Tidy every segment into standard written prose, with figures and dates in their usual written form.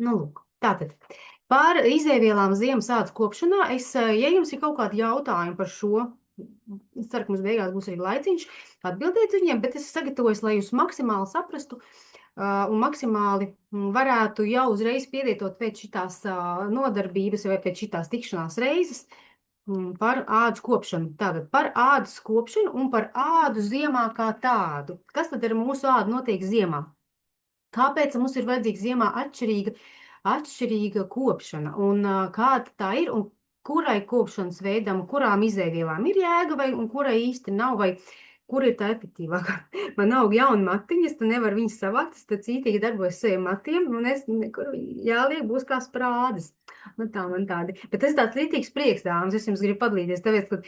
Nu, lūk, tātad par izēvielām ziemas ādas kopšanā. Ja jums ir kaut kādi jautājumi par šo, es ceru, ka mums beigās būs arī laiciņš atbildēt uz viņiem, bet es sagatavojos, lai jūs maksimāli saprastu un maksimāli varētu jau uzreiz pielietot pēc šitās nodarbības vai pēc šitās tikšanās reizes par ādas kopšanu. Tātad par ādas kopšanu un par ādu ziemā kā tādu. Kas tad ar mūsu ādu notiek ziemā? Kāpēc mums ir vajadzīga ziemā atšķirīga kopšana? Un kāda tā ir? Un kurai kopšanas veidam, kurām izēvielām ir jēga, un kurai īsti nav, vai kur ir tā efektīvākā? Man aug jauni matiņi, es nevaru viņus savākt, es cītīgi darbojos saviem matiem, un es jāliek būs kā sprādes. Nu tā man tādi. Bet tas ir tāds lītīgs prieks, dāmas, es jums gribu padalīties, tāpēc, ka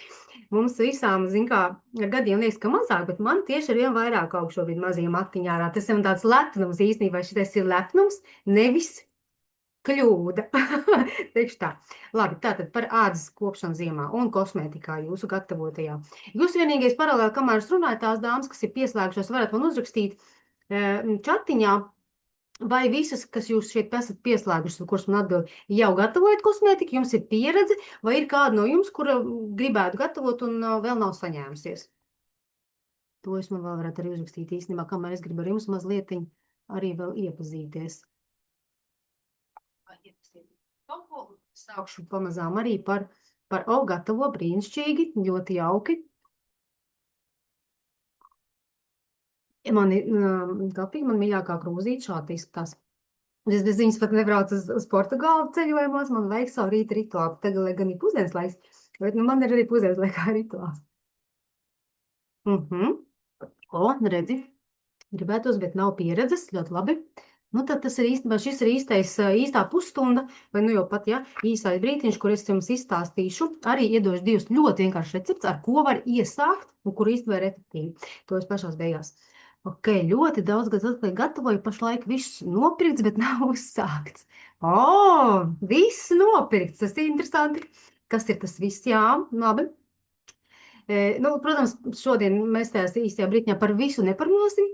mums visām, zin kā, ar gadiem liekas, ka mazāk, bet man tieši ar vien vairāk aug šobrīd mazie matiņi ārā. Tas ir tāds lepnums īstenībā, šitais ir lepnums, nevis kļūda. Teikšu tā. Labi, tātad par ādas kopšanu ziemā un kosmētikā jūsu gatavotajā. Jūs vienīgais paralēli, kamēr es runāju, tās dāmas, kas ir pieslēgušās, varat man uzrakstīt čatiņā, vai visas, kas jūs šeit esat pieslēgušas, kuras man atbild, jau gatavojat kosmētiku, jums ir pieredze, vai ir kāda no jums, kura gribētu gatavot un vēl nav saņēmusies? To es man vēl varētu arī uzrakstīt īstenībā, kamēr es gribu ar jums mazlietiņ arī vēl iepazīties. Sākšu pamazām arī par gatavo brīnišķīgi, ļoti jauki. Man ir kapīgi, man mīļākā krūzīte šādi izskatās. Es bez viņas pat nebraucu uz Portugālu ceļojumos, man vajag savu rīta rituālu. Tagad, lai gan ir pusdienas laiks, bet man ir arī pusdienas laikā rituāls. O, redzi, gribētos, bet nav pieredzes, ļoti labi. Nu, tad tas ir īstenībā, šis ir īstā pusstunda, vai nu jau pat, ja, īsais brītiņš, kur es jums izstāstīšu, arī iedošu divus ļoti vienkārši recepts, ar ko var iesākt un kur īstenībā ir efektīvi. To es pašās beigās. Ok, ļoti daudz gads atpakaļ gatavoju, pašlaik viss nopirkts, bet nav uzsākts. O, viss nopirkts, tas ir interesanti. Kas ir tas viss? Jā, labi. Nu, protams, šodien mēs tajās īstajā brītiņā par visu neparunāsim,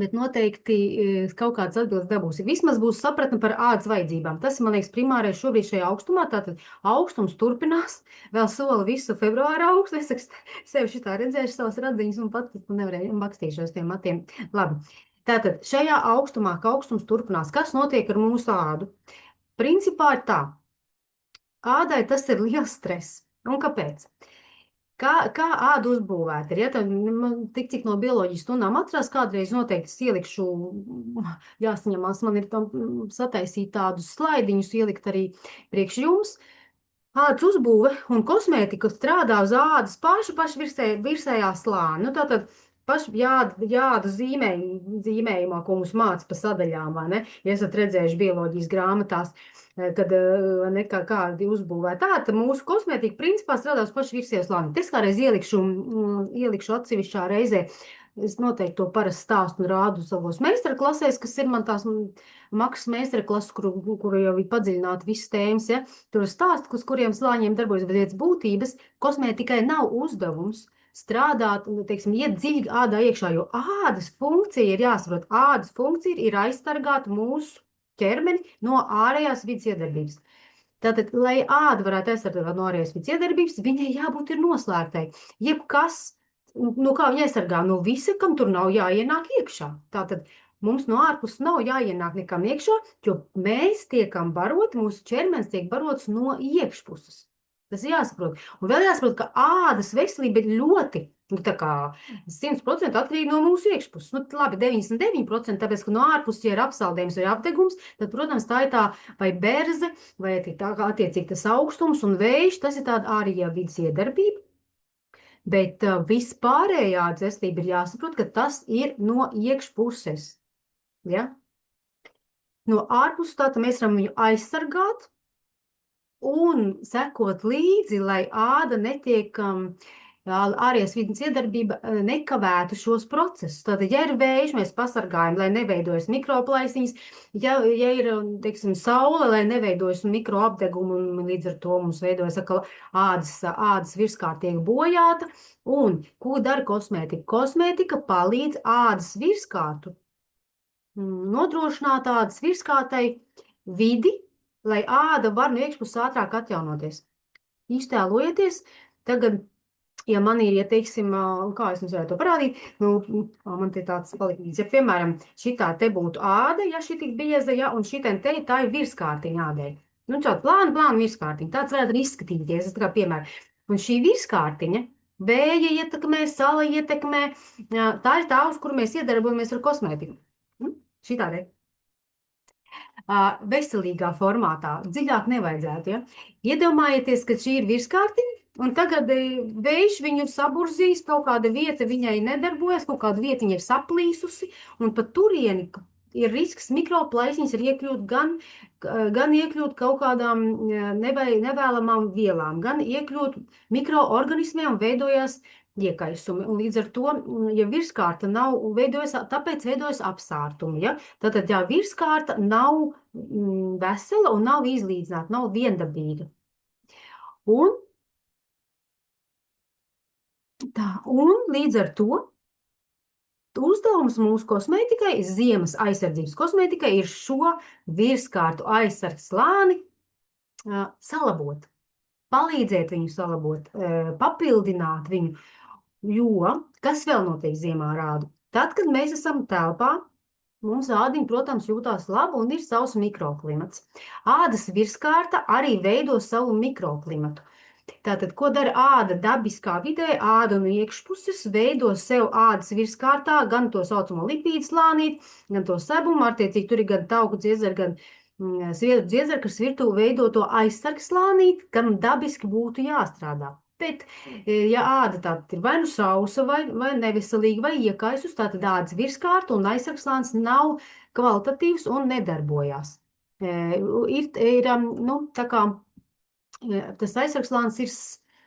bet noteikti kaut kādas atbildes dabūsi. Vismaz būs sapratne par ādas vajadzībām. Tas, man liekas, primārais šobrīd šajā augstumā. Tātad augstums turpinās. Vēl sola visu februāra augstu. Es sev šitā redzēšu savas radziņas un pat nevarēju bakstīšos tiem matiem. Labi. Tātad šajā augstumā, ka augstums turpinās, kas notiek ar mūsu ādu? Principā ir tā. Ādai tas ir liels stress. Un kāpēc? Kā ādu uzbūvēt ir, ja tad tik cik no bioloģijas stundām atcerās, kādreiz noteikti es ielikšu, jāsaņemās, man ir tam sataisīt tādus slaidiņus, ielikt arī priekš jums. Ādas uzbūve un kosmētika strādā uz ādas pašu virsējā slāni. Nu, tātad pašu jāda zīmējumā, ko mums māca pa sadaļām, vai ne? Ja esat redzējuši bioloģijas grāmatās, kad kādi uzbūvē tā, tad mūsu kosmētika principā strādā uz pašu virsējā slāni. Es kādreiz ielikšu atsevišķā reizē. Es noteikti to parasti stāstu un rādu savos meistarklasēs, kas ir man tās maksas meistarklases, kuru jau ir padziļināti visas tēmas, ja? Tur stāstu, uz kuriem slāņiem darbojas, bet pēc būtības kosmētikai nav uzdevums strādāt, teiksim, iet dziļi ādā iekšā, jo ādas funkcija ir jāsaprot. Ādas funkcija ir aizstargāt mūsu ķermeni no ārējās vidas iedarbības. Tātad, lai āda varētu aizsargāt no ārējās vidas iedarbības, viņai jābūt ir noslēgtai. Jebkas, no kā viņa aizsargā? No visa, kam tur nav jāienāk iekšā. Tātad, mums no ārpuses nav jāienāk nekam iekšā, jo mēs tiekam baroti, mūsu ķermenis tiek barots no iekšpuses. Tas ir jāsaprot. Un vēl jāsaprot, ka ādas veselība ir ļoti, tā kā 100% atkarīga no mūsu iekšpuses. Nu, labi, 99%, tāpēc, ka no ārpuses, ja ir apsaldējums vai apdegums, tad, protams, tā ir tā vai berze, vai tā kā attiecīgi tas augstums un vējš, tas ir tāda ārējā vidas iedarbība. Bet vispārējā ādas veselība ir jāsaprot, ka tas ir no iekšpuses. Ja? No ārpuses tātad mēs varam viņu aizsargāt, un sekot līdzi, lai āda netiek, ārējās vidas iedarbība nekavētu šos procesus. Tātad, ja ir vējš, mēs pasargājam, lai neveidojas mikroplaisiņas, ja ir, teiksim, saule, lai neveidojas mikroapdegumu, un līdz ar to mums veidojas atkal ādas virskārt tiek bojāta. Un ko dara kosmētika? Kosmētika palīdz ādas virskārtu nodrošināt ādas virskārtai vidi, lai āda var no iekšpuses ātrāk atjaunoties. Iztēlojieties, tagad, ja man ir, ja teiksim, kā es jums varētu to parādīt, man te tāds palikīs, ja, piemēram, šitā te būtu āda, ja šī tik bieza, ja, un šitien te tā ir virskārtiņa ādai. Nu, šādi plāna virskārtiņa, tāds varētu arī izskatīties, es tā kā piemēram. Un šī virskārtiņa vēja ietekmē, sala ietekmē, tā ir tā, uz kuru mēs iedarbojamies ar kosmētiku. Šitā te. Veselīgā formātā, dziļāk nevajadzētu, ja? Iedomājieties, ka šī ir virskārtiņa, un tagad vējš viņu saburzīs, kaut kāda vieta viņai nedarbojas, kaut kāda vietiņa ir saplīsusi, un pat turieni ir risks mikroplaisiņas ir iekļūt gan iekļūt kaut kādām nevēlamām vielām, gan iekļūt mikroorganismiem un veidojās iekaisumi. Un līdz ar to, ja virskārta nav, tāpēc veidojas apsārtumi. Ja? Tātad, ja virskārta nav vesela un nav izlīdzināta, nav viendabīga. Un līdz ar to uzdevums mūsu kosmētikai, ziemas aizsardzības kosmētikai, ir šo virskārtu aizsargs slāni salabot, palīdzēt viņu salabot, papildināt viņu, jo kas vēl notiek ziemā ar ādu? Tad, kad mēs esam telpā, mums ādiņa, protams, jūtās labi un ir savs mikroklimats. Ādas virskārta arī veido savu mikroklimatu. Tātad, ko dara āda dabiskā vidē? Āda no iekšpuses veido sev ādas virskārtā gan to saucamo lipīdu slānīti, gan to sebumu, attiecīgi tur ir gan tauku dziedzera, gan sviedru dziedzera, kas virtū veido to aizsargu slānīti, kam dabiski būtu jāstrādā. Bet, ja āda tātad ir vai nu sausa, vai neveselīga, vai iekaisus, tātad ādas virskārta un aizsargu slānis nav kvalitatīvs un nedarbojās. Tā kā tas aizsargslānis ir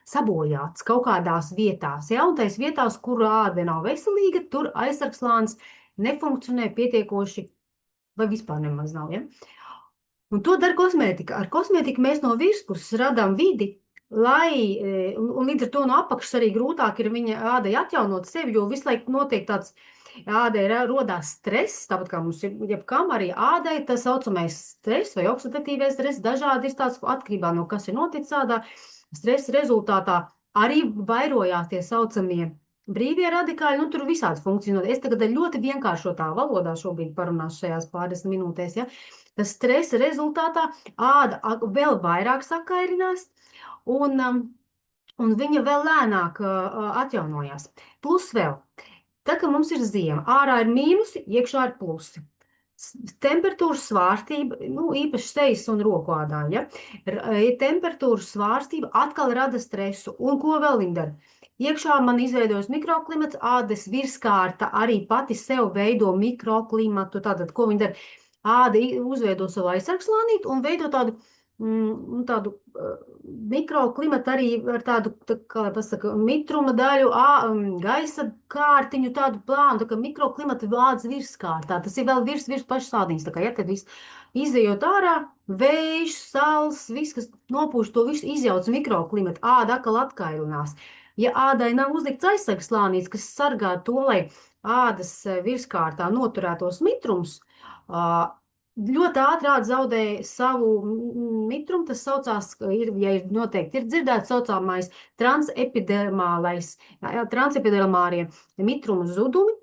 sabojāts kaut kādās vietās, ja, un tais vietās, kur āda nav veselīga, tur aizsargslānis nefunkcionē pietiekoši vai vispār nemaz nav, ja. Un to dara kosmētika. Ar kosmētiku mēs no virspuses radām vidi, un līdz ar to no apakšas arī grūtāk ir viņa ādai atjaunot sevi, jo visu laiku notiek tāds ādai rodās stress, tāpat kā mums ir jebkam arī ādai, tas saucamais stress vai oksidatīvais stress, dažādi ir tāds atkarībā no kas ir noticis ādā. Stresa rezultātā arī vairojās tie saucamie brīvie radikāļi, nu tur visāds funkcionot. Es tagad ļoti vienkāršotā valodā šobrīd parunāšu šajās pāris minūtēs, ja. Tas stresa rezultātā āda vēl vairāk sakairinās un viņa vēl lēnāk atjaunojās. Plus vēl. Tā kā mums ir ziema, ārā ir mīnusi, iekšā ir plusi. Temperatūras svārstība, īpaši sejas un roku ādā, ja? Temperatūras svārstība atkal rada stresu. Un ko vēl viņa dara? Iekšā man izveidojas mikroklimats, ādas virskārta arī pati sev veido mikroklimatu. Tātad, ko viņa dara? Āda uzveido savu aizsargslānīti un veido tādu mikroklimatu arī ar tādu, kā pasaka, mitruma daļu, gaisa kārtiņu, tādu plānu, tā kā mikroklimata ādas virskārtā. Tas ir vēl virs pašas ādiņas, tā kā, ja, tad viss izejot ārā, vējš, sals, viss, kas nopūš to visu, izjauc mikroklimatu, āda atkal atkailinās. Ja ādai nav uzlikts aizsargslānīs, kas sargā to, lai ādas virskārtā noturētos mitrums, ļoti ātri āda zaudē savu mitrumu, tas saucās, ja ir noteikti ir dzirdēts, saucamais transepidermārie mitrumu zudumi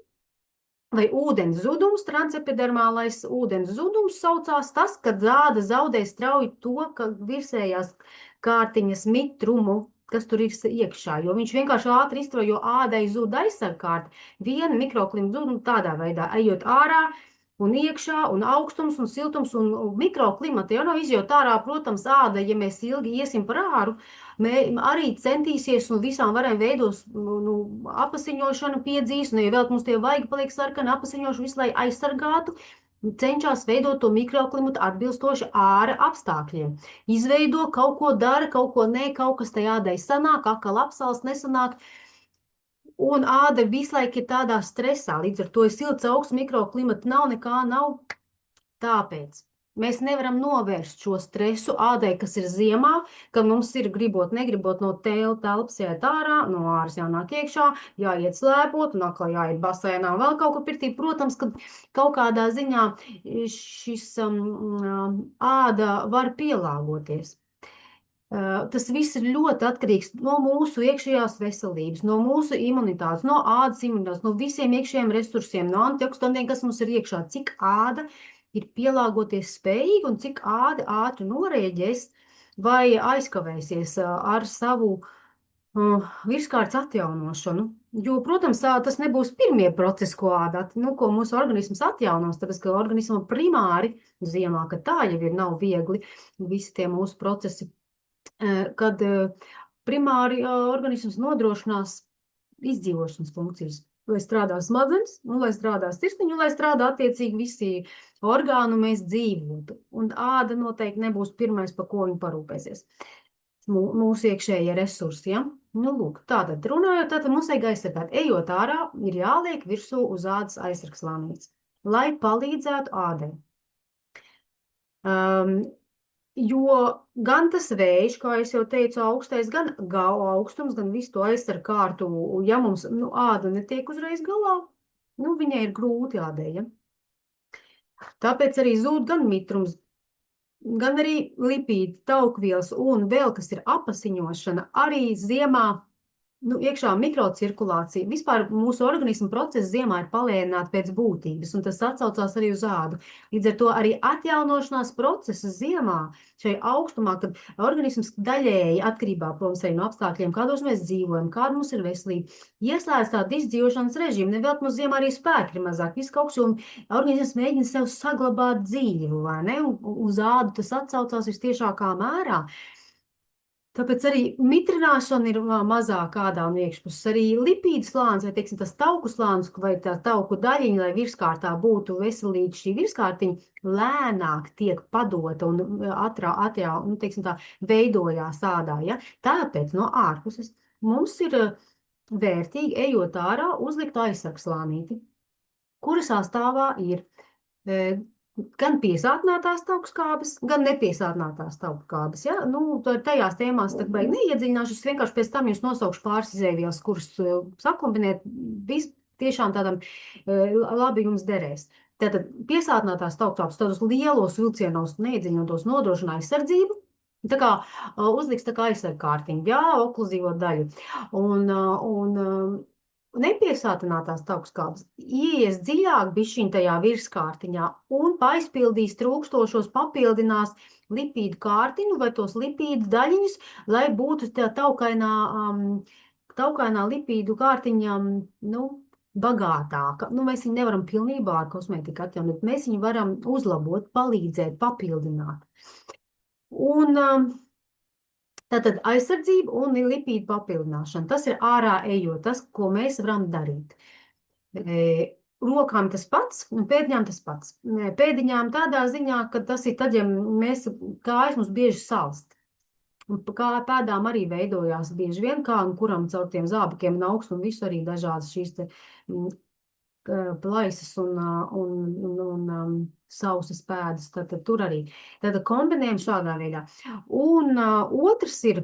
vai ūdens zudums, transepidermālais ūdens zudums saucās tas, kad āda zaudē strauji to, ka virsējās kārtiņas mitrumu, kas tur ir iekšā, jo viņš vienkārši ātri izstrauj, jo ādai zud aizsargkārta. Viena mikroklimata zuduma tādā veidā, ejot ārā, un iekšā, un augstums, un siltums, un mikroklimata jau nav izjūt ārā, protams, āda, ja mēs ilgi iesim par āru, arī centīsies un visām varēm veidos apasiņošanu piedzīs, un ja vēl mums tie vaigi paliek sarkani apasiņošanu visu, lai aizsargātu, cenšas veidot to mikroklimatu atbilstoši āra apstākļiem. Izveido, kaut ko dara, kaut ko ne, kaut kas tai ādai sanāk, atkal apsals nesanāk, un āda visu laiku ir tādā stresā, līdz ar to ir silts augsts mikroklimata nav, nekā nav. Tāpēc Mēs nevaram novērst šo stresu ādai, kas ir ziemā, kad mums ir gribot, negribot no telpas iet ārā, no āras jānāk iekšā, jāiet slēpot, un atkal jāiet basēnā un vēl kaut kur pirtī. Protams, ka kaut kādā ziņā šis āda var pielāgoties. Tas viss ir ļoti atkarīgs no mūsu iekšējās veselības, no mūsu imunitātes, no ādas imunitātes, no visiem iekšējiem resursiem, no antioksidantiem, kas mums ir iekšā, cik āda ir pielāgoties spējīga un cik āda ātri norēģēs vai aizkavēsies ar savu virskārtas atjaunošanu. Jo, protams, tas nebūs pirmie procesi, ko mūsu organisms atjaunos, tāpēc, ka organismam primāri ziemā, ka tā jau ir, nav viegli visi tie mūsu procesi, kad primāri organisms nodrošinās izdzīvošanas funkcijas. Lai strādā smadzenes, lai strādā sirsniņa, lai strādā attiecīgi visi orgāni, mēs dzīvotu. Un āda noteikti nebūs pirmais, par ko viņi parūpēsies. Mūsu iekšējie resursi, ja? Nu, lūk, tātad runājot, tātad mums vajag aizsargāt. Ejot ārā, ir jāliek virsū uz ādas aizsargslānītes, lai palīdzētu ādai. Jo gan tas vējš, kā es jau teicu, augstais, gan augstums, gan visu to aizsargu kārtu, ja mums āda netiek uzreiz galā, viņai ir grūti ādēja. Tāpēc arī zūd gan mitrums, gan arī lipīdi, taukvielas un vēl, kas ir apasiņošana, arī ziemā iekšā mikrocirkulācija. Vispār mūsu organismu procesi ziemā ir palēnināti pēc būtības, un tas atsaucās arī uz ādu. Līdz ar to arī atjaunošanās procesa ziemā, šai augstumā, kad organisms daļēji atkarībā, protams, arī no apstākļiem, kādos mēs dzīvojam, kāda mums ir veselība, ieslēdz tādu izdzīvošanas režīmu. Nevēl mums ziemā arī spēki ir mazāk, viss kaut kas, un organisms mēģina sev saglabāt dzīvi, vai ne? Un uz ādu tas atsaucās vistiešākā mērā. Tāpēc arī mitrināšana ir mazāk ādā no iekšpuses. Arī lipīdu slānis, vai teiksim, tas tauku slānis, vai tā tauku daļiņa, lai virskārtā būtu veselīga šī virskārtiņa, lēnāk tiek padota un teiksim tā, veidojās ādā. Ja? Tāpēc no ārpuses mums ir vērtīgi, ejot ārā, uzlikt aizsargslānīti, kura sastāvā ir gan piesātinātās taukskābes, gan nepiesātinātās taukskābes. Ja? Tajās tēmās neiedziļināšu, es vienkārši pēc tam jūs nosaukšu pāris izēvielas, kuras sakombinēt, tiešām tādam labi jums derēs. Tātad piesātinātās taukskābes tādos lielos vilcienos neiedziļinotos nodrošina aizsardzību, tā kā uzliks tā kā aizsargkārtiņu, jā, okluzīvo daļu. Un nepiesātinātās taukskābes ieies dziļāk bišķiņ tajā virskārtiņā un aizpildīs trūkstošos, papildinās lipīdu kārtiņu vai tos lipīdu daļiņus, lai būtu tā taukainā lipīdu kārtiņa, bagātāka. Mēs viņu nevaram pilnībā ar kosmētiku atjaunot, mēs viņu varam uzlabot, palīdzēt, papildināt. Un tātad aizsardzība un lipīdu papildināšana. Tas ir ārā ejot, tas, ko mēs varam darīt. Rokām tas pats, un pēdiņām tas pats. Pēdiņām tādā ziņā, ka tas ir tad, ja mēs kājas mums bieži salst. Un kā pēdām arī veidojās bieži vien, kā un kuram caur tiem zābakiem un augstu un visu arī dažādas šīs te plaisas un sausas pēdas, tad tur arī. Tad kombinējam šādā veidā. Un otrs ir,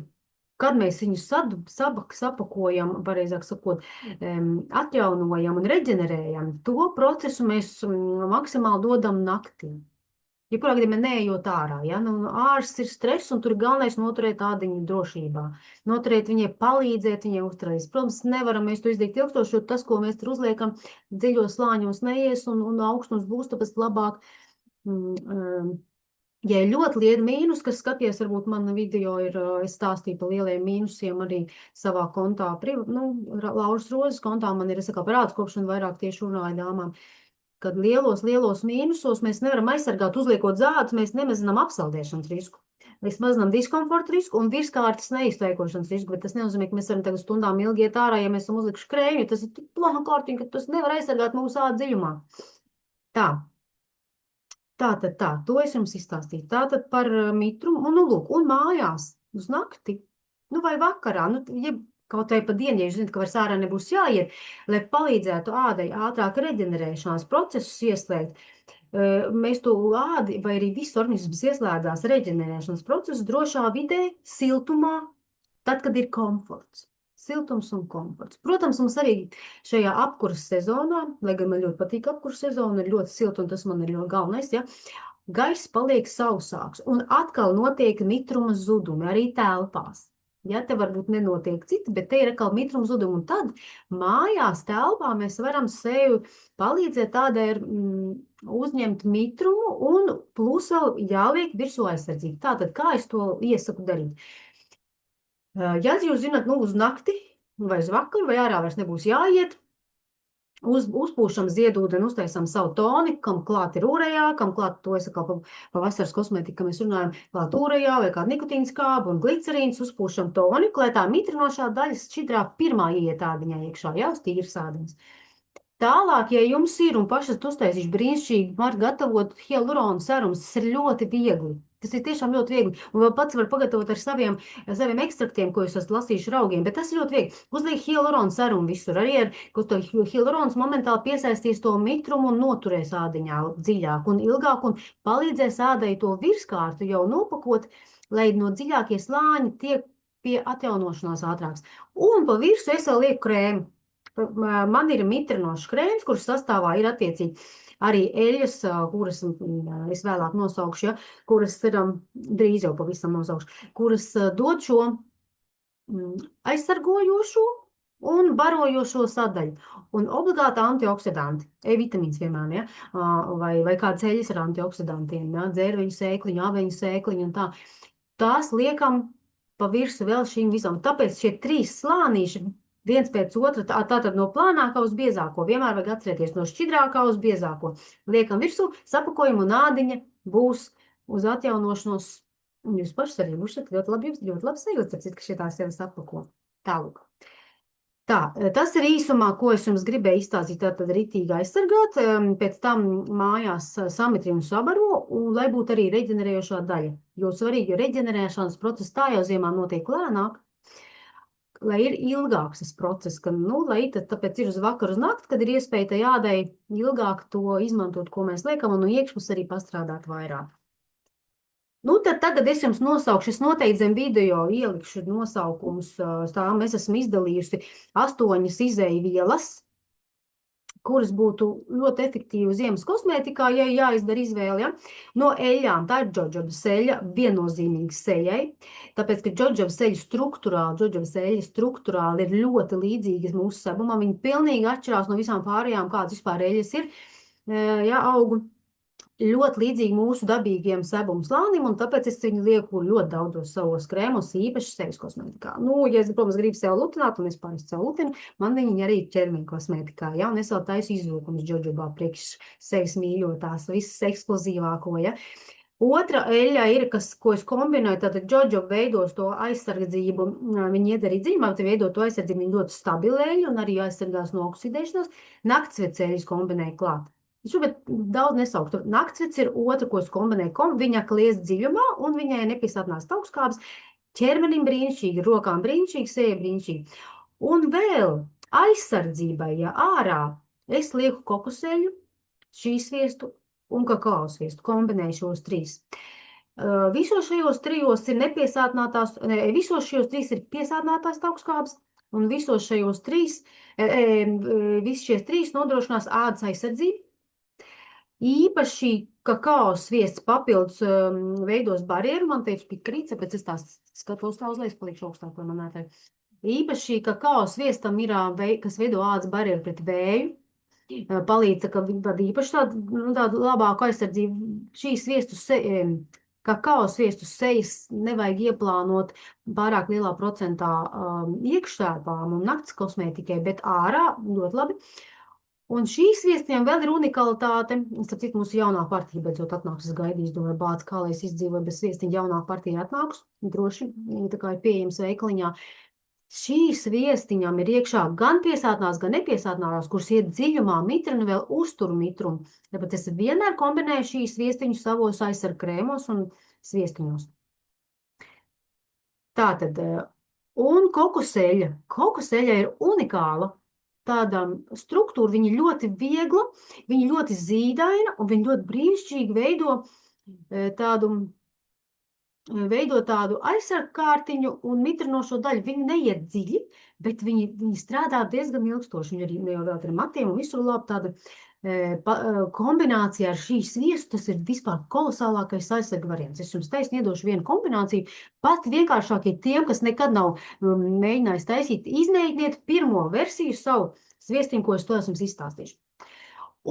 kad mēs viņu sapakojam, pareizāk sakot, atjaunojam un reģenerējam, to procesu mēs maksimāli dodam naktī. Jebkurā gadījumā neejot ārā, ja? Ārs ir stress, un tur galvenais noturēt ādiņu drošībā. Noturēt viņai, palīdzēt viņai uzturēties. Protams, nevaram mēs to izdarīt ilgstoši, jo tas, ko mēs tur uzliekam, dziļos slāņos neies, un augstums būs, tāpēc labāk. Ja ir ļoti liela mīnus, kas skaties, varbūt mana video ir, es stāstīju par lieliem mīnusiem arī savā kontā, Lauras Rozes kontā man ir, es kā par ādskopšanu vairāk tieši runāju dāmām, kad lielos mīnusos mēs nevaram aizsargāt, uzliekot zādus, mēs nemazinām apsaldēšanas risku. Mēs mazinām diskomfortu risku un virskārtas neizteikošanas risku, bet tas nenozīmē, ka mēs varam tagad stundām ilgi iet ārā, ja mēs esam uzlikuši krējumu, tas ir tik plāna kārtiņa, ka tas nevar aizsargāt mūsu ādu dziļumā. Tātad, to es jums izstāstīju. Tātad par mitrumu, un mājās uz nakti, vai vakarā, kaut vai pa dienu, ja jūs zināt, ka vairs ārā nebūs jāiet, lai palīdzētu ādai ātrāk reģenerēšanās procesus ieslēgt. Mēs to ādi vai arī visu organismas ieslēdzās reģenerēšanas procesu drošā vidē, siltumā, tad, kad ir komforts. Siltums un komforts. Protams, mums arī šajā apkuras sezonā, lai gan man ļoti patīk apkuras sezona, ir ļoti silta un tas man ir ļoti galvenais, ja, gaiss paliek sausāks un atkal notiek mitruma zudumi arī telpās. Ja, te varbūt nenotiek citi, bet te ir atkal mitruma zudumi. Un tad mājās telpā mēs varam sevi palīdzēt tādai uzņemt mitrumu un plus vēl jāliek virsū aizsardzību. Tātad, kā es to iesaku darīt? Ja jūs zināt, uz nakti vai uz vakaru vai ārā vairs nebūs jāiet, uzpūšam ziedūdeni, uztaisam savu toniku, kam klāt ir urejā, kam klāt to es atkal pa vasaras kosmētiku, ka mēs runājam, klāt urejā vai kādu nikotīna skābu un glicerīns, uzpūšam toniku, lai tā mitrinošā daļa šķidrā pirmā iet ādiņā iekšā, jau tīras ādiņas. Tālāk, ja jums ir un pašas uztaisīšu brīnišķīgi var gatavot hialuronu serumus, tas ir ļoti viegli. Tas ir tiešām ļoti viegli. Un vēl pats var pagatavot ar saviem ekstraktiem, ko jūs esat lasījuši raugiem, bet tas ir ļoti viegli. Uzliek hialuronu serumu visur. Arī ar to hialurons momentāli piesaistīs to mitrumu un noturēs ādiņā dziļāk un ilgāk un palīdzēs ādai to virskārtu jau nopakot, lai no dziļākie slāņi tiek pie atjaunošanās ātrāks. Un pa virsu es vēl lieku krēmu. Man ir mitrinošs krēms, kuras sastāvā ir attiecīgi arī eļas, kuras es vēlāk nosaukšu, ja, kuras ir drīz jau pavisam nosaukšu, kuras dod šo aizsargojošo un barojošo sadaļu. Un obligāti antioksidanti, E-vitamīns, piemēram, ja, vai kāds eļas ar antioksidantiem, ja, dzērveņu sēkliņu, aveņu sēkliņu un tā. Tās liekam pa virsu vēl šīm visam. Tāpēc šie 3 slānīši viens pēc otra, tātad no plānākā uz biezāko, vienmēr vajag atcerēties no šķidrākā uz biezāko. Liekam virsū, sapakojam un ādiņa būs uz atjaunošanos. Un jūs pašas arī būšat ļoti labi sajūtas, ka šitā sevi sapako. Tālūk. Tā, tas ir īsumā, ko es jums gribēju izstāstīt, tātad ritīgi aizsargāt, pēc tam mājās samitrinu sabaro, un lai būtu arī reģenerējošā daļa. Jo svarīgi, jo reģenerēšanas process tā jau ziemā notiek lēnāk, lai ir ilgāks tas process, ka, lai tāpēc ir uz vakaru uz nakti, kad ir iespēja tai ādai ilgāk to izmantot, ko mēs liekam, un no iekšpus arī pastrādāt vairāk. Tad tagad es jums nosaukšu, es noteikti zem video ielikšu nosaukumus, tām es esmu izdalījusi 8 izejvielas, kuras būtu ļoti efektīvi ziemas kosmētikā, ja jāizdara izvēle. Ja? No eļļām, tā ir džodžabas eļļa, viennozīmīgi sejai, tāpēc, ka džodžabas eļļa struktūrāli ir ļoti līdzīgas mūsu sebumam, viņi pilnīgi atšķirās no visām pārējām, kādas vispār eļļas ir, ja, augu. Ļoti līdzīgi mūsu dabīgiem sebumu slānim, un tāpēc es viņu lieku ļoti daudzos savos krēmos, īpaši sejas kosmētikā. Ja es, protams, gribu sev lutināt, un es parasti sev lutinu, man viņi arī ķermeņa kosmētikā, ja, un es vēl taisu izvilkumus džodžabā priekš sejas mīļotās, viss ekskluzīvāko, ja. Otra eļļa ir, ko es kombinēju, tātad džodžoba veidos to aizsardzību, viņi ied arī dziļumā, bet veido to aizsardzību, viņi ļoti stabili eļļa un arī aizsargās no oksidēšanās, naktsveceļus kombinēju klāt. Šobrīd daudz nesauktu. Naktsvets ir otra, ko es kombinēju. Viņa kliedz dziļumā un viņai nepiesātinās augstskābes. Ķermenim brīnišķīgi, rokām brīnišķīgi, seja brīnišķīgi. Un vēl aizsardzībai, ja ārā es lieku kokoseļu, šīs sviestu un kakao sviestu. Kombinēju šos 3. Visos šajos 3 ir nepiesātinātās, visos šajos 3 ir piesātinātās augstskābes. Un visos šajos 3, visi šie 3 nodrošinās ādas aizsardzību. Īpaši kakao sviests papildus veidos barjeru, man teiks pikrīts, tāpēc es tās skatos tā uz lejas, palikšu augstāk, lai man nētai. Īpaši kakao sviestam ir, kas veido ādas barjeru pret vēju, palīdz, ka īpaši tādu labāku aizsardzību šī sviestu, kakao sviestu sejas nevajag ieplānot pārāk lielā procentā iekšķērpām un nakts kosmētikai, bet ārā ļoti labi. Un šīs sviestiem vēl ir unikalitāte. Starp citu, mūsu jaunā partija beidzot atnāks. Es gaidīju, domāju, bāc, kā lai es izdzīvoju bez sviestiņa. Jaunā partija atnāks, droši, tā kā ir pieejams veikaliņā. Šīs sviestiņām ir iekšā gan piesātnās, gan nepiesātnās, kuras iet dziļumā mitrinu, vēl uztur mitrumu. Tāpēc es vienmēr kombinēju šīs sviestiņus savos aizsargu krēmos un sviestiņos. Tātad Un kokoseļa. Kokoseļa ir unikāla tāda struktūra, viņa ļoti viegla, viņa ļoti zīdaina un viņa ļoti brīnišķīgi tādu veido tādu aizsargkārtiņu un mitrinošo daļu. Viņi neiet dziļi, bet viņi strādā diezgan ilgstoši. Viņi arī jau vēl ar matiem un visur labi tāda kombinācija ar šī sviestu, tas ir vispār kolosālākais aizsarga variants. Es jums taisni iedošu vienu kombināciju. Pat vienkāršākie tiem, kas nekad nav mēģinājis taisīt, izmēģiniet pirmo versiju savu sviestiņu, ko es to esmu izstāstījuši.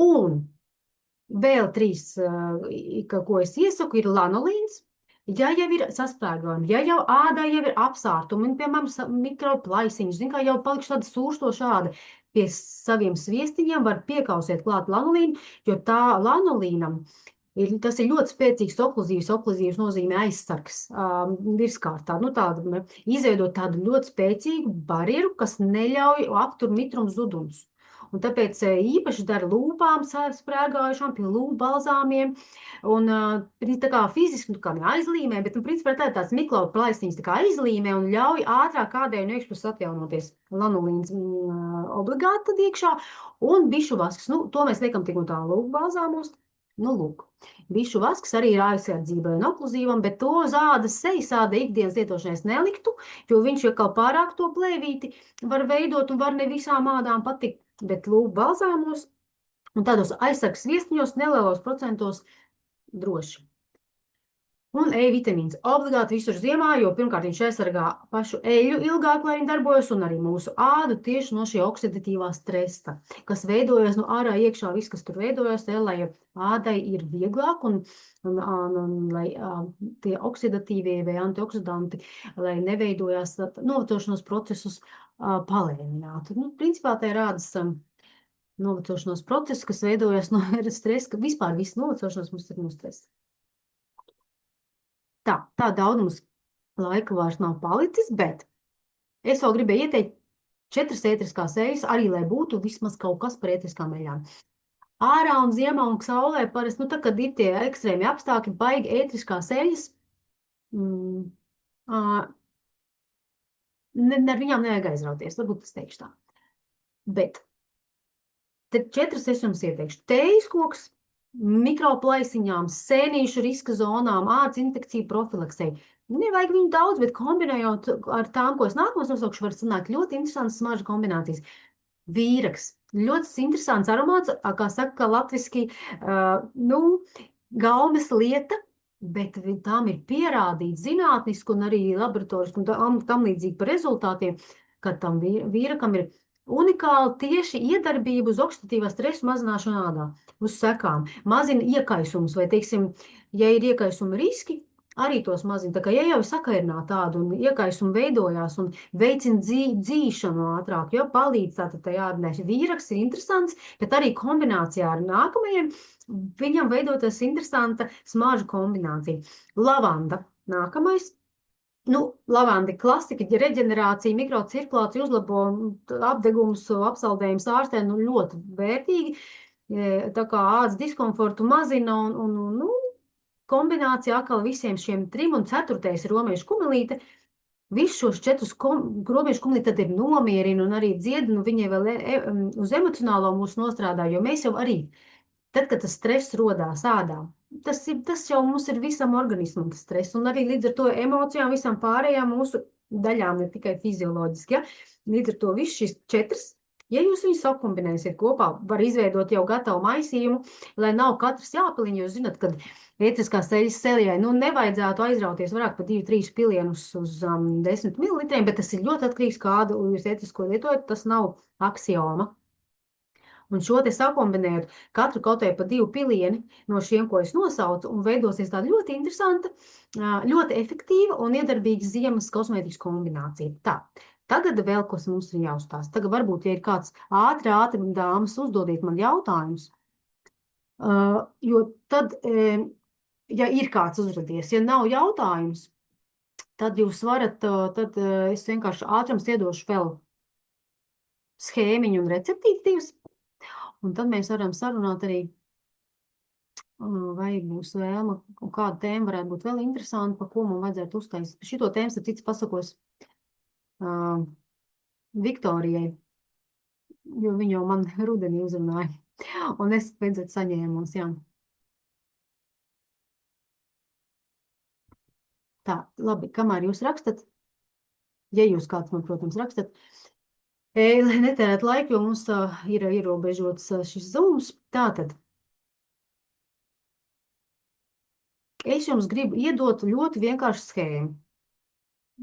Un vēl trīs, ko es iesaku, ir lanolīns. Ja jau ir sasprāgojumi, ja jau ādai jau ir apsārtumi, un, piemēram, mikroplaisiņš, zin kā jau palikšu tāda sūrstoša āda, pie saviem sviestiņiem var piekausēt klāt lanolīnu, jo tā lanolīnam tas ir ļoti spēcīgs okluzīvs. Okluzīvs nozīmē aizsargs virskārtā. Nu, izveidot tādu ļoti spēcīgu barjeru, kas neļauj aptur mitrums zudumus. Un tāpēc īpaši dara lūpām sprēgājušām, pie lūpu balzāmiem. Un tā kā fiziski, kā aizlīmē, bet, principā, tāds mikroplaisiņš tā kā aizlīmē un ļauj ātrāk ādai un iekšpus atjaunoties. Lanolīns obligāti tad iekšā un bišu vasks. Nu, to mēs liekam tik un tā lūpu balzāmos. Nu, lūk. Bišu vasks arī ir aizsardzībai un okluzīvam, bet to uz ādas sejas āda ikdienas lietošanai es neliktu, jo viņš jau kaut pārāk to plēvīti var veidot un var ne visām ādām patikt. Bet lūpu balzāmos un tādos aizsargs viestiņos nelielos procentos droši. Un E-vitamīns obligāti visur ziemā, jo pirmkārt viņš aizsargā pašu eļu ilgāk, lai viņi darbojas, un arī mūsu ādu tieši no šī oksidatīvā stresa, kas veidojas no ārā iekšā, viss, kas tur veidojas, lai ādai ir vieglāk un lai tie oksidatīvie vai antioksidanti, lai neveidojās novecošanos procesus palēninātu. Nu, principā tā ir ādas novecošanos procesus, kas veidojas no stresa, ka vispār viss novecošanos mums ir no stresa. Tā daudz mums laika vairs nav palicis, bet es vēl gribēju ieteikt 4 ētriskās eļas, arī lai būtu vismaz kaut kas par ētriskām eļām. Ārā un ziemā un saulē parasti, tad, kad ir tie ekstrēmi apstākļi, baigi ētriskās eļas, ar viņām nevajag aizrauties, varbūt es teikšu tā. Bet te 4 es jums ieteikšu. Tejas koks, mikroplaisiņām, sēnīšu riska zonām, ādas infekciju profilaksei. Nevajag viņu daudz, bet kombinējot ar tām, ko es nākamos nosaukšu, var sanākt ļoti interesantas smaržu kombinācijas. Vīraks. Ļoti interesants aromāts, kā saka latviski, gaumes lieta, bet tām ir pierādīts zinātniski un arī laboratoriski un tam līdzīgi par rezultātiem, ka tam vīrakam ir unikāli tieši iedarbība uz oksidatīvā stresa mazināšanu ādā, uz sekām. Mazina iekaisumus, vai, teiksim, ja ir iekaisuma riski, arī tos mazina. Tā kā ja jau ir sakairināta āda un iekaisumi veidojās un veicina dzīšanu ātrāk, jo palīdz tātad tai ādai. Vīraks ir interesants, bet arī kombinācijā ar nākamajiem viņam veidotas interesanta smaržu kombinācija. Lavanda. Nākamais. Lavanda ir klasika, reģenerācija, mikrocirkulācija, uzlabo apdegumus, apsaldējumus ārstē, ļoti vērtīgi. Tā kā ādas diskomfortu mazina un kombinācija atkal visiem šiem 3 un 4. ir romiešu kumelīte. Visus šos 4 romiešu kumelīti tad ir nomierina un arī dziedina, viņai vēl uz emocionālo mūsu nostrādā, jo mēs jau arī, tad, kad tas stress rodās ādā, tas jau mums ir visam organismam tas stress, un arī līdz ar to emocijām visam pārējām mūsu daļām ir tikai fizioloģiski, ja? Līdz ar to viss šīs 4, ja jūs viņus sakombinēsiet kopā, var izveidot jau gatavu maisījumu, lai nav katrs jāpiliņ, jūs zināt, kad ētriskās eļas selijai, nevajadzētu aizrauties vairāk par 2-3 pilienus uz 10 ml, bet tas ir ļoti atkarīgs, kādu jūs ētrisko lietojat, tas nav aksioma. Un šo te sakombinējot katru kaut vai pa 2 pilieni no šiem, ko es nosaucu, un veidosies tāda ļoti interesanta, ļoti efektīva un iedarbīga ziemas kosmētikas kombinācija. Tā, tagad vēl, kas mums ir jāuzstāsta. Tagad varbūt, ja ir kāds ātri, dāmas, uzdodiet man jautājumus, jo tad, ja ir kāds uzradies, ja nav jautājums, tad jūs varat, tad es vienkārši ātrums iedošu vēl schēmiņu un receptīvas. Un tad mēs varam sarunāt arī, vai būs vēlma, un kāda tēma varētu būt vēl interesanta, par ko man vajadzētu uztaisīt. Šito tēmu, cits pasakos, Viktorijai, jo viņa jau man rudenī uzrunāja. Un es beidzot saņēmos, jā. Tā, labi, kamēr jūs rakstat, ja jūs kāds man, protams, rakstat, lai netērēt laiku, jo mums ir ierobežots šis zooms. Tātad, es jums gribu iedot ļoti vienkāršu schēmu.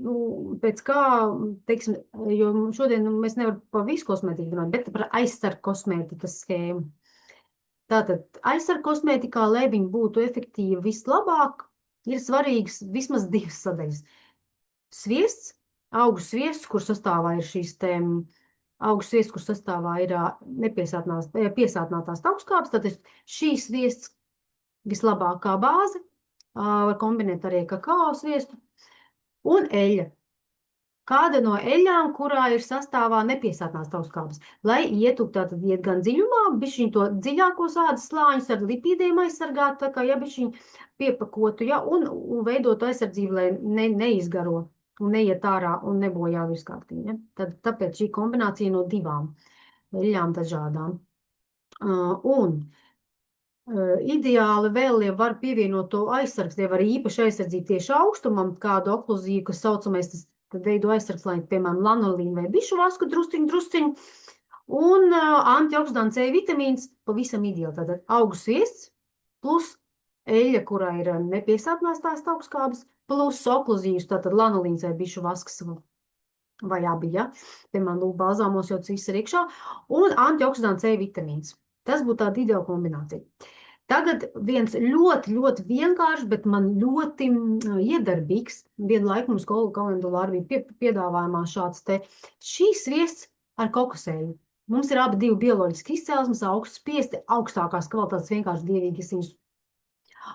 Nu, pēc kā, teiksim, jo šodien mēs nevaram par visu kosmētiku runāt, bet par aizsargu kosmētikas schēmu. Tātad, aizsargu kosmētikā, lai viņi būtu efektīvi vislabāk, ir svarīgas vismaz divas sadaļas. Sviests, augu sviests, kur sastāvā ir šīs augu sviests, kur sastāvā ir piesātinātās taukskāpes, tātad šīs sviests vislabākā bāze, var kombinēt arī kakao sviestu, un eļļa. Kāda no eļļām, kurā ir sastāvā nepiesātnās taukskāpes, lai ietu, tātad iet gan dziļumā, bišķiņ to dziļākos ādas slāņus ar lipīdiem aizsargāt, tā kā, ja bišķiņ piepakotu, ja, un veidot aizsardzību, lai neizgaro un neiet ārā un nebojā viskārtīgi, ja. Tāpēc šī kombinācija no divām eļļām dažādām. Ideāli vēl, ja var pievienot to aizsargs, ja var īpaši aizsardzību tieši augstumam, kādu okluziju, kas saucamais, tad veido aizsargs, lai, piemēram, lanolīnu vai bišu vasku drusciņu, un antioksidants C vitamīns pavisam ideāli. Tātad augu sviests plus eļļa, kurā ir nepiesātinātās taukskābes, plus okluzijas, tātad lanolīns vai bišu vasks vai abi, ja, piemēram, lūk, balzāmos jau tas viss ir iekšā, un antioksidants C vitamīns. Tas būtu tāda ideāla kombinācija. Tagad viens ļoti, ļoti vienkāršs, bet man ļoti iedarbīgs. Vienu laiku mums kalendulāri bija piedāvājumā šāds te. Šīs sviests ar kokosēļu. Mums ir abi divi bioloģiski izcelsmes, augsts spiesti, augstākās kvalitātes vienkārši dievīgi. Es viņus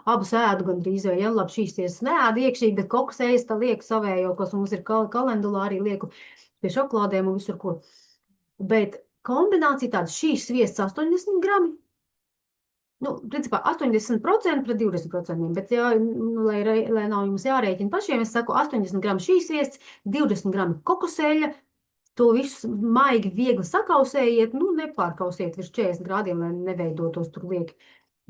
abus ēdu gandrīz, ja labi šīs tiesas neēdu iekšīgi, bet kokosēļas tā lieku savējo, kas mums ir kalendulāri, lieku pie šokolādēm un visur kur. Bet kombinācija tāda, šīs sviests 80 grami, nu, principā 80% pret 20%, bet, ja, lai nav jums jārēķina pašiem, es saku 80 gramu šīs sviests, 20 gramu kokosēļa, to visu maigi, viegli sakausējiet, nu, nepārkausiet virs 40 grādiem, lai neveidotos tur lieki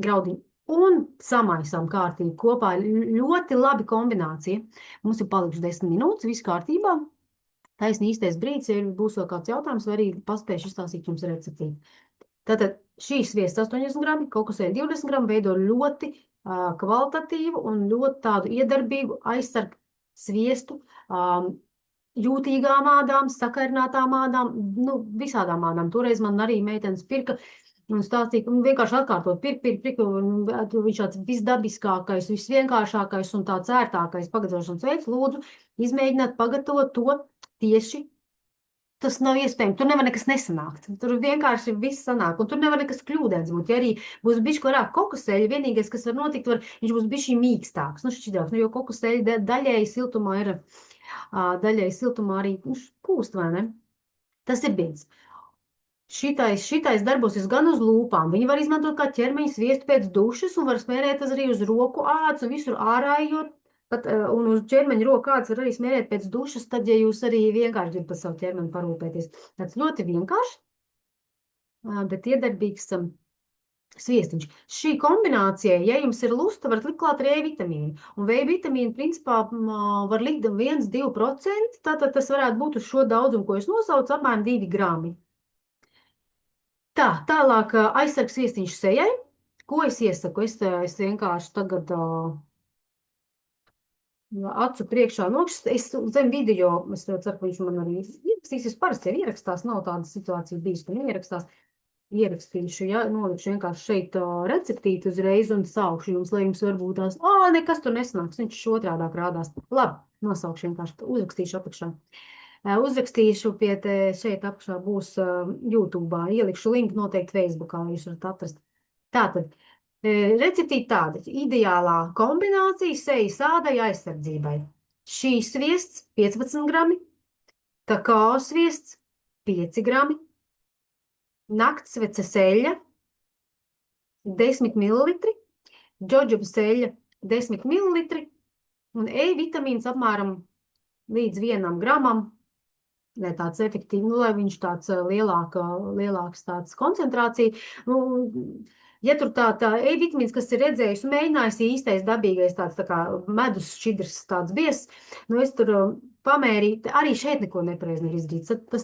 graudiņi. Un samaisām kārtīgi kopā, ļoti labi kombinācija. Mums ir palikuši 10 minūtes, viss kārtībā. Taisni īstais brīdis, ja būs vēl kāds jautājums, vai arī paspējuši izstāstīt jums receptību. Tātad šīs sviests 80 grami, kokosēļa 20 grami veido ļoti kvalitatīvu un ļoti tādu iedarbīgu aizsargu sviestu jūtīgām ādām, sakarinātām ādām, nu, visādām ādām. Toreiz man arī meitenes pirka un stāstīja, un vienkārši atkārtot, pirk, un viņš tāds visdabiskākais, visvienkāršākais un tāds ērtākais pagatavošanas veids, lūdzu, izmēģināt pagatavot to tieši. Tas nav iespējams, tur nevar nekas nesanākt. Tur vienkārši viss sanāk, un tur nevar nekas kļūdens būt. Ja arī būs bišķi vairāk kokosēļa, vienīgais, kas var notikt, viņš būs bišķi mīkstāks, nu šķidrāks, nu, jo kokosēļa daļēji siltumā ir, daļēji siltumā arī pūst, vai ne? Tas ir viens. Šitais darbosies gan uz lūpām. Viņi var izmantot kā ķermeņa sviestu pēc dušas un var smērēt arī uz roku ādas un visur ārā, jo un uz ķermeņa roku kāds var arī smērēt pēc dušas, tad, ja jūs arī vienkārši gribat par savu ķermeni parūpēties. Tāds ļoti vienkārši, bet iedarbīgs sviestiņš. Šī kombinācija, ja jums ir lusta, varat likt klāt arī E-vitamīnu. Un V-vitamīnu, principā, var likt 1–2%, tātad tas varētu būt uz šo daudzumu, ko es nosaucu, apmēram 2 grami. Tā, tālāk aizsargs sviestiņš sejai. Ko es iesaku? Es vienkārši tagad acu priekšā nokšķis. Es zem video, es ceru, ka viņš man arī ierakstīs. Es parasti jau ierakstās, nav tāda situācija bijis, ka neierakstās. Ierakstīšu, ja, nolikšu vienkārši šeit receptīti uzreiz un saukšu jums, lai jums varbūt tās, nekas tur nesanāks, viņš otrādāk rādās. Labi, nosaukšu vienkārši, uzrakstīšu apakšā. Uzrakstīšu pie šeit apakšā būs YouTube'ā, ielikšu linku noteikti Facebookā, jūs varat atrast. Tātad, receptīti tāda, ideālā kombinācija sejas ādai aizsardzībai. Šīs sviests 15 grami, kakao sviests 5 grami, naktsveces eļļa 10 ml, džoģubas eļļa 10 ml un E-vitamīns apmēram līdz 1 gramam lai tāds efektīvi, nu, lai viņš tāds lielāks tāds koncentrācija. Nu, ja tur tā E-vitamīns, kas ir redzējis un mēģinājis īstais dabīgais tāds tā kā medus šķidrs tāds bies, nu, es tur pamērīju, arī šeit neko nepareizi nevar izdarīt. Tas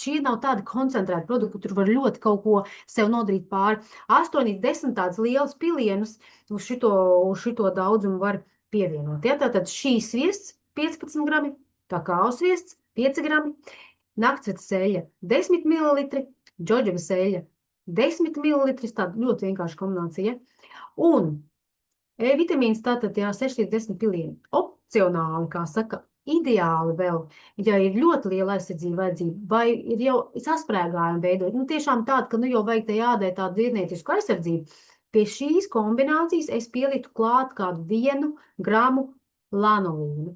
šie nav tādi koncentrēti produkti, tur var ļoti kaut ko sev nodarīt pāri. 8 līdz 10 tādas lielas pilienus uz šito daudzumu var pievienot. Ja? Tātad šīs sviests 15 grami, kakao sviests 5 grami, naktsveta seļa 10 ml, džoģeva seļa 10 ml, tāda ļoti vienkārša kombinācija. Un E-vitamīns tātad 6 līdz 10 pilieni. Opcionāli, kā saka, ideāli vēl, ja ir ļoti liela aizsardzība vajadzība, vai ir jau sasprēgājumi veidot, nu tiešām tāda, ka nu jau vajag te jādē tādu dzīvniecisku aizsardzību. Pie šīs kombinācijas es pielietu klāt kādu 1 gramu lanolīnu.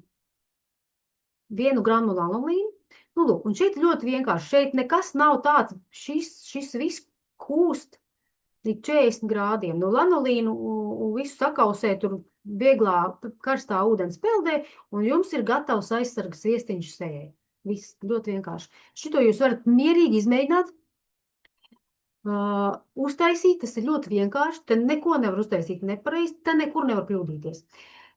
1 gramu lanolīnu. Nu, lūk, un šeit ļoti vienkārši. Šeit nekas nav tāds, šis viss kūst līdz 40 grādiem. No lanolīnu visu sakausē tur vieglā karstā ūdens peldē, un jums ir gatavs aizsargas viestiņš sējai. Viss ļoti vienkārši. Šito jūs varat mierīgi izmēģināt. Uztaisīt, tas ir ļoti vienkārši. Te neko nevar uztaisīt nepareizi, te nekur nevar kļūdīties.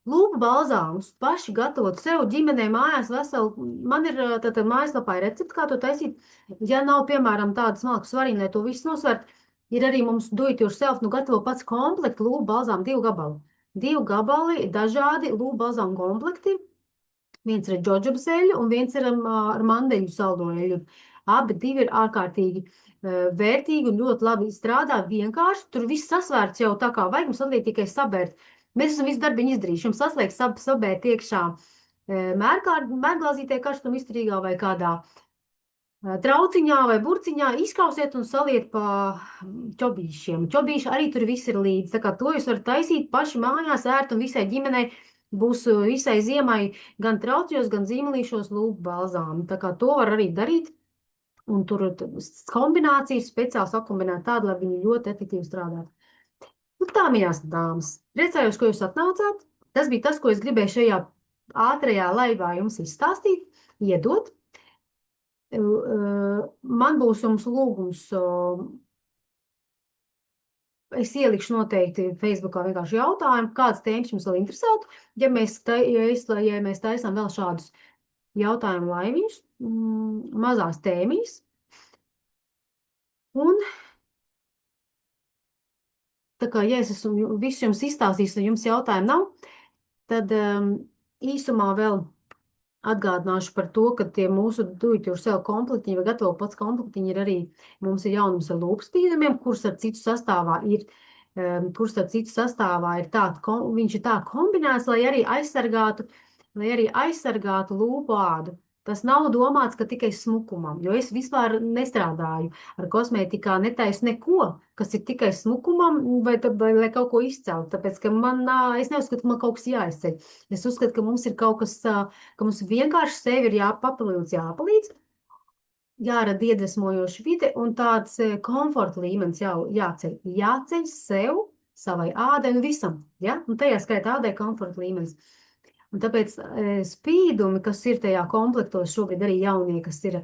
Lūpu balzāmus paši gatavot sev ģimenē mājās veselu. Man ir tātad mājaslapā recepti, kā to taisīt. Ja nav, piemēram, tāda smalka svarīga, lai to visu nosvērt, ir arī mums do it yourself, nu gatavo pats komplektu lūpu balzām 2 gabali. 2 gabali dažādi lūpu balzām komplekti. Viens ir džoģoba seļu un viens ir ar mandeļu saldo eļu. Abi divi ir ārkārtīgi vērtīgi un ļoti labi strādā, vienkārši. Tur viss sasvērts jau tā kā vajag, mums atliek tikai sabērt. Mēs esam visu darbiņu izdarījuši. Jums atliek sabērt iekšā mērglāzītē karstum izturīgā vai kādā trauciņā vai burciņā, izkausiet un saliet pa ķobīšiem. Ķobīši arī tur viss ir līdz. Tā kā to jūs varat taisīt paši mājās, ērt un visai ģimenei būs visai ziemai gan traucijos, gan zīmelīšos lūpu balzāmi. Tā kā to var arī darīt. Un tur kombinācijas speciāli sakombinēt tādu, lai viņi ļoti efektīvi strādātu. Nu, tā, mīļās dāmas, priecājos, ko jūs atnācāt. Tas bija tas, ko es gribēju šajā ātrajā laivā jums izstāstīt, iedot. Man būs jums lūgums, es ielikšu noteikti Facebookā vienkārši jautājumu, kāds tēmas jums vēl interesētu, ja mēs taisām vēl šādus jautājumu laiviņus, mazās tēmiņas. Un tā kā, ja es esmu visu jums izstāstījis, un jums jautājumu nav, tad īsumā vēl atgādināšu par to, ka tie mūsu do it yourself komplektiņi vai gatavo pats komplektiņi ir arī, mums ir jaunums ar lūpu spīdumiem, kurš ar citu sastāvā ir viņš ir tā kombinēts, lai arī aizsargātu lūpu ādu. Tas nav domāts, ka tikai smukumam, jo es vispār nestrādāju ar kosmētikā, netaisu neko, kas ir tikai smukumam vai lai kaut ko izcelt, tāpēc, ka es neuzskatu, ka man kaut kas jāizceļ. Es uzskatu, ka mums ir kaut kas, ka mums vienkārši sevi ir jāpalīdz, jārada iedvesmojoša vide un tāds komforta līmenis jāceļ. Jāceļ sev, savai ādai un visam, ja? Un tajā skaitā ādai komforta līmenis. Un tāpēc spīdumi, kas ir tajā komplektos šobrīd arī jaunie, kas ir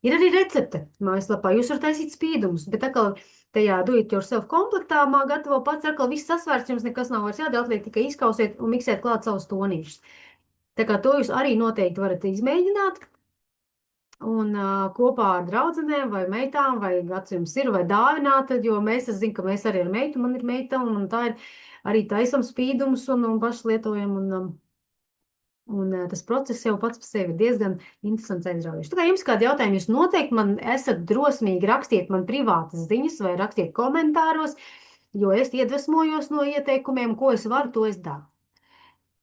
arī recepte mājaslapā. Jūs varat taisīt spīdumus, bet atkal tajā do it yourself komplektā gatavo pats atkal viss sasvērts, jums nekas nav vairs jādara, atliek tikai izkausiet un miksēt klāt savus tonīšus. Tā kā to jūs arī noteikti varat izmēģināt. Un kopā ar draudzenēm vai meitām, vai gads jums ir, vai dāvināt, jo es zinu, ka mēs arī ar meitu, man ir meita, un tā ir arī taisam spīdumus un paši lietojam, un tas process jau pats par sevi ir diezgan interesants aizraujošs. Tā kā jums kādi jautājumi, jūs noteikti man esat drosmīgi, rakstiet man privātas ziņas vai rakstiet komentāros, jo es iedvesmojos no ieteikumiem, ko es varu, to es daru.